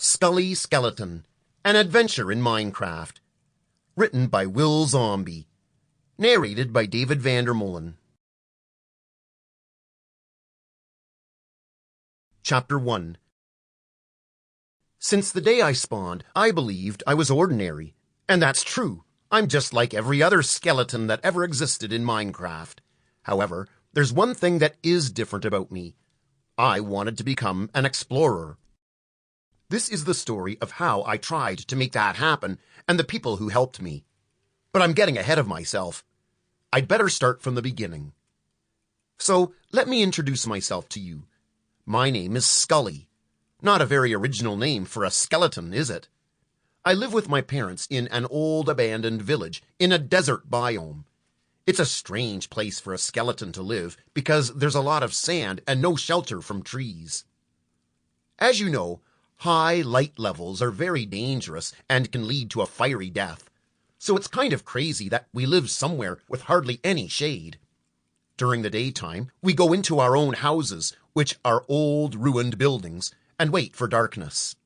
Skully Skeleton, An Adventure in Minecraft. Written by Wil Zombie. Narrated by David Molen. Chapter 1. Since the day I spawned, I believed I was ordinary. And that's true. I'm just like every other skeleton that ever existed in Minecraft. However, there's one thing that is different about me. I wanted to become an explorer. This is the story of how I tried to make that happen and the people who helped me. But I'm getting ahead of myself. I'd better start from the beginning. So, let me introduce myself to you. My name is Skully. Not a very original name for a skeleton, is it? I live with my parents in an old abandoned village in a desert biome. It's a strange place for a skeleton to live because there's a lot of sand and no shelter from trees. As you know, high light levels are very dangerous and can lead to a fiery death. So it's kind of crazy that we live somewhere with hardly any shade. During the daytime, we go into our own houses, which are old ruined buildings, and wait for darkness.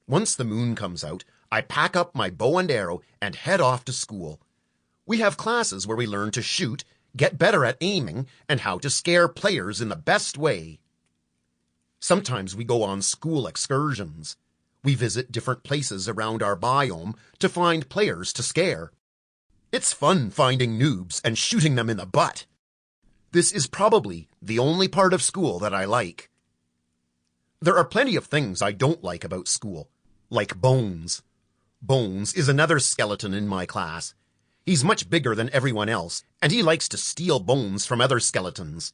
Once the moon comes out, I pack up my bow and arrow and head off to school. We have classes where we learn to shoot, get better at aiming, and how to scare players in the best way. Sometimes we go on school excursions. We visit different places around our biome to find players to scare. It's fun finding noobs and shooting them in the butt. This is probably the only part of school that I like. There are plenty of things I don't like about school, like Bones. Bones is another skeleton in my class. He's much bigger than everyone else, and he likes to steal bones from other skeletons.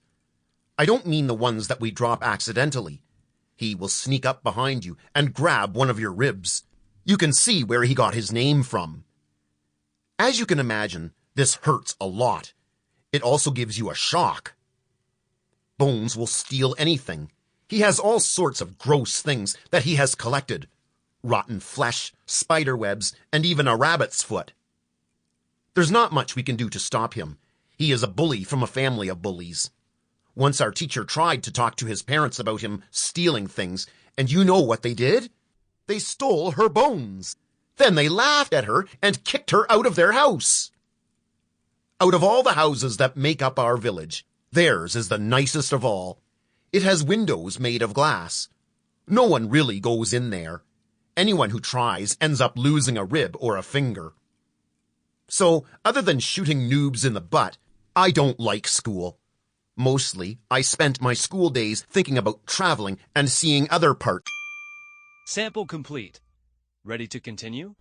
I don't mean the ones that we drop accidentally. He will sneak up behind you and grab one of your ribs. You can see where he got his name from. As you can imagine, this hurts a lot. It also gives you a shock. Bones will steal anything. He has all sorts of gross things that he has collected. Rotten flesh, spider webs, and even a rabbit's foot. There's not much we can do to stop him. He is a bully from a family of bullies. Once our teacher tried to talk to his parents about him stealing things, and you know what they did? They stole her bones. Then they laughed at her and kicked her out of their house. Out of all the houses that make up our village, theirs is the nicest of all. It has windows made of glass. No one really goes in there. Anyone who tries ends up losing a rib or a finger. So, other than shooting noobs in the butt, I don't like school. Mostly, I spent my school days thinking about traveling and seeing other parts. Sample complete. Ready to continue?